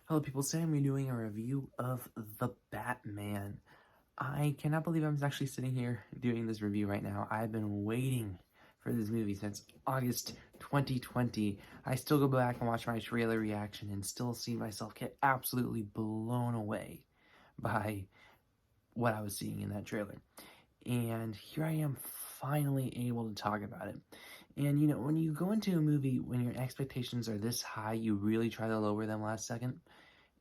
Hello people, today I'm doing a review of The Batman. I cannot believe I'm actually sitting here doing this review right now. I've been waiting for this movie since August 2020. I still go back and watch my trailer reaction and still see myself get absolutely blown away by what I was seeing in that trailer. And here I am finally able to talk about it. And when you go into a movie, when your expectations are this high, you really try to lower them last second.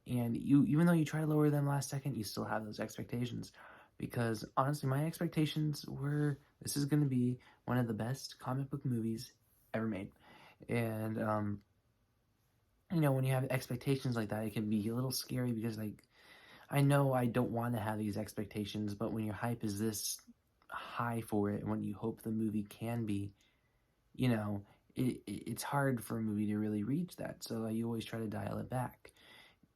And even though you try to lower them last second, you still have those expectations. Because honestly, my expectations were this is going to be one of the best comic book movies ever made. And, when you have expectations like that, it can be a little scary because, like, I know I don't want to have these expectations, but when your hype is this high for it, and when you hope the movie can be, you know, it's hard for a movie to really reach that. So you always try to dial it back.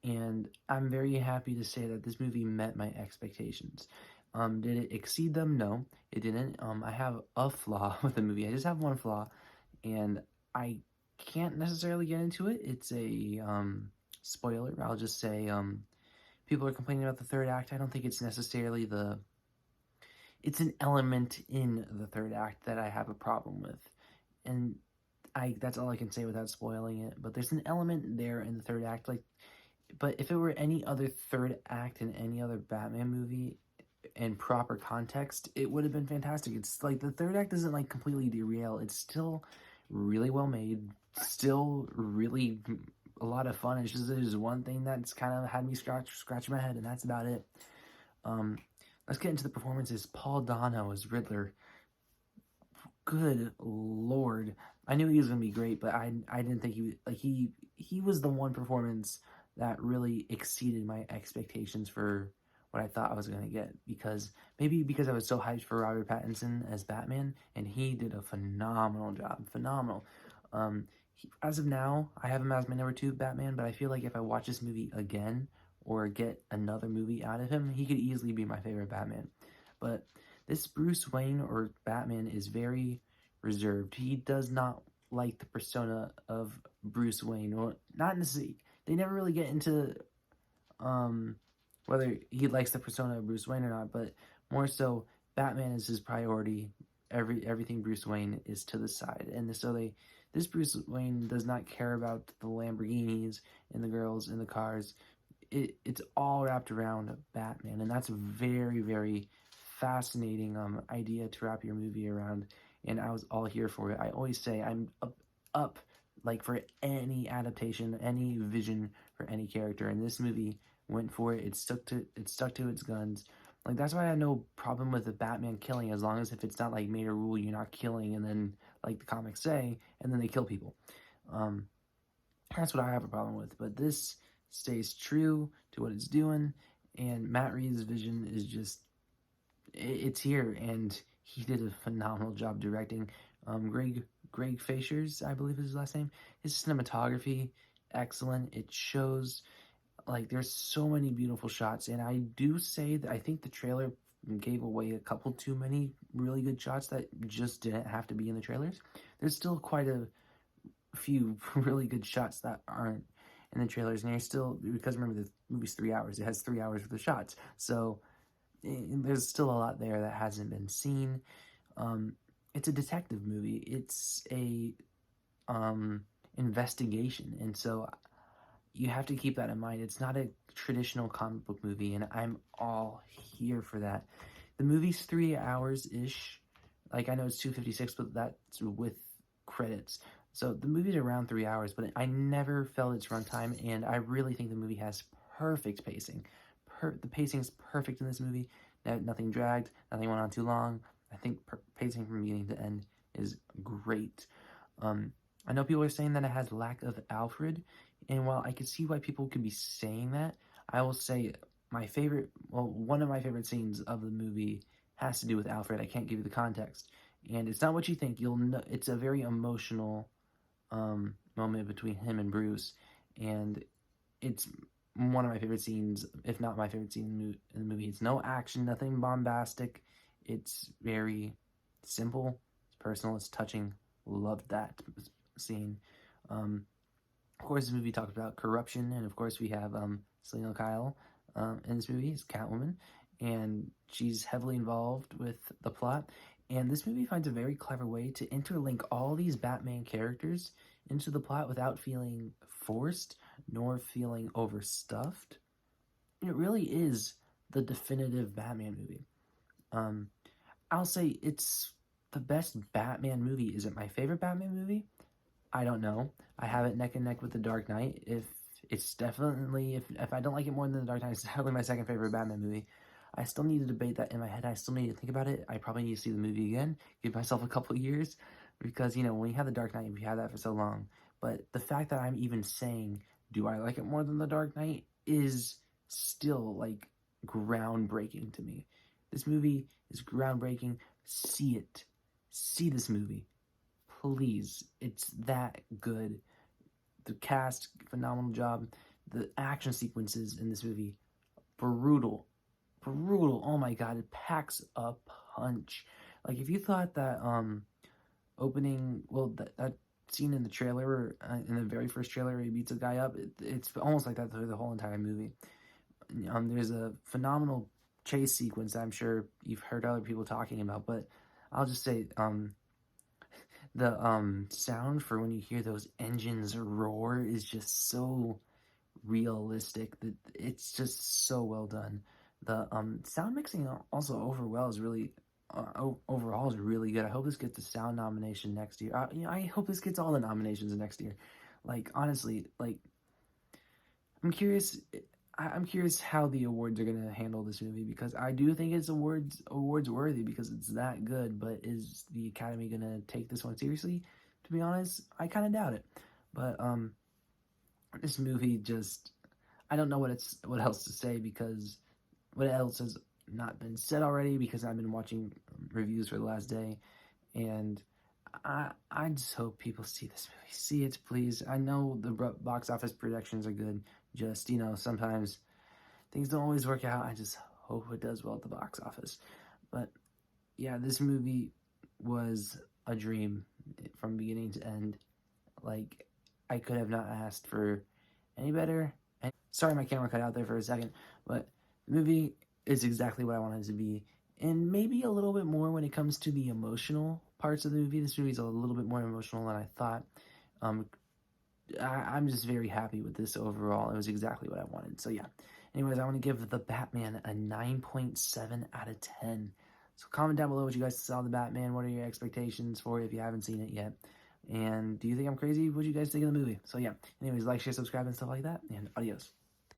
And I'm very happy to say that this movie met my expectations. Did it exceed them? No, it didn't. I have a flaw with the movie. I just have one flaw, and I can't necessarily get into it. It's a spoiler. I'll just say people are complaining about the third act. I don't think it's necessarily it's an element in the third act that I have a problem with. And that's all I can say without spoiling it. But there's an element there in the third act, but if it were any other third act in any other Batman movie in proper context, it would have been fantastic. It's like the third act isn't like completely derailed. It's still really well made, still really a lot of fun. It's just there's one thing that's kind of had me scratch my head, and that's about it. Let's get into the performances. Paul Dano as Riddler. Good lord, I knew he was gonna be great, but I didn't think he was the one performance that really exceeded my expectations for what I thought I was gonna get, because I was so hyped for Robert Pattinson as Batman, and he did a phenomenal job, phenomenal. As of now, I have him as my number 2 Batman, but I feel like if I watch this movie again or get another movie out of him, he could easily be my favorite Batman. But this Bruce Wayne or Batman is very reserved. He does not like the persona of Bruce Wayne, or not necessarily. They never really get into whether he likes the persona of Bruce Wayne or not, but more so, Batman is his priority. Everything Bruce Wayne is to the side, and so this Bruce Wayne does not care about the Lamborghinis and the girls and the cars. It's all wrapped around Batman, and that's a very, very fascinating idea to wrap your movie around, and I was all here for it. I always say I'm up like for any adaptation, any vision for any character, and this movie went for it. It stuck to its guns. Like, that's why I had no problem with the Batman killing, as long as if it's not like made a rule you're not killing, and then like the comics say, and then they kill people. That's what I have a problem with. But this stays true to what it's doing, and Matt Reeves' vision is just it's here, and he did a phenomenal job directing. Greg Fashers, I believe is his last name. His cinematography, excellent. It shows like there's so many beautiful shots, and I do say that I think the trailer gave away a couple too many really good shots that just didn't have to be in the trailers. There's still quite a few really good shots that aren't in the trailers, and you're still, because remember the movie's 3 hours, it has 3 hours worth of shots, so there's still a lot there that hasn't been seen. It's a detective movie. It's a investigation, and so you have to keep that in mind. It's not a traditional comic book movie, and I'm all here for that. The movie's 3 hours ish. Like, I know it's 2:56, but that's with credits. So the movie's around 3 hours, but I never felt its runtime, and I really think the movie has perfect pacing. The pacing's perfect in this movie. Nothing dragged, nothing went on too long. I think pacing from beginning to end is great. I know people are saying that it has lack of Alfred, and while I can see why people could be saying that, I will say one of my favorite scenes of the movie has to do with Alfred. I can't give you the context, and it's not what you think. You'll know it's a very emotional moment between him and Bruce, and it's one of my favorite scenes, if not my favorite scene in the movie. It's no action, nothing bombastic. It's very simple, it's personal, it's touching. Loved that scene. Of course, this movie talks about corruption, and of course, we have Selena Kyle in this movie as Catwoman, and she's heavily involved with the plot. And this movie finds a very clever way to interlink all these Batman characters into the plot without feeling forced nor feeling overstuffed. It really is the definitive Batman movie. Um, I'll say it's the best Batman movie. Is it my favorite Batman movie? I don't know. I have it neck and neck with The Dark Knight. If it's definitely if I don't like it more than The Dark Knight, it's definitely my second favorite Batman movie. I still need to debate that in my head. I still need to think about it. I probably need to see the movie again, give myself a couple years, because when you have The Dark Knight, we had that for so long. But the fact that I'm even saying, do I like it more than The Dark Knight, is still like groundbreaking to me. This movie is groundbreaking. See it. See this movie. Please, it's that good. The cast, phenomenal job. The action sequences in this movie, brutal. Brutal. Oh my god, it packs a punch. Like, if you thought that opening, well, that scene in the trailer, in the very first trailer where he beats a guy up, it's almost like that through the whole entire movie. There's a phenomenal chase sequence that I'm sure you've heard other people talking about, but I'll just say, the sound for when you hear those engines roar is just so realistic that it's just so well done. The sound mixing also overall is really good. I hope this gets a sound nomination next year. I hope this gets all the nominations next year. Like, honestly, like, I'm curious. I'm curious how the awards are gonna handle this movie, because I do think it's awards worthy because it's that good. But is the Academy gonna take this one seriously? To be honest, I kind of doubt it. But this movie just, I don't know what else to say, because what else has not been said already, because I've been watching reviews for the last day, and I just hope people see this movie. See it, please. I know the box office projections are good. Just, sometimes things don't always work out. I just hope it does well at the box office. But yeah, this movie was a dream from beginning to end. Like, I could have not asked for any better. Sorry, my camera cut out there for a second, but the movie is exactly what I wanted it to be, and maybe a little bit more when it comes to the emotional parts of the movie. This movie's a little bit more emotional than I thought. Um, I'm just very happy with this overall. It was exactly what I wanted. So yeah. Anyways, I want to give The Batman a 9.7 out of 10. So comment down below what you guys saw of The Batman. What are your expectations for it if you haven't seen it yet? And do you think I'm crazy? What do you guys think of the movie? So yeah. Anyways, like, share, subscribe, and stuff like that. And adios.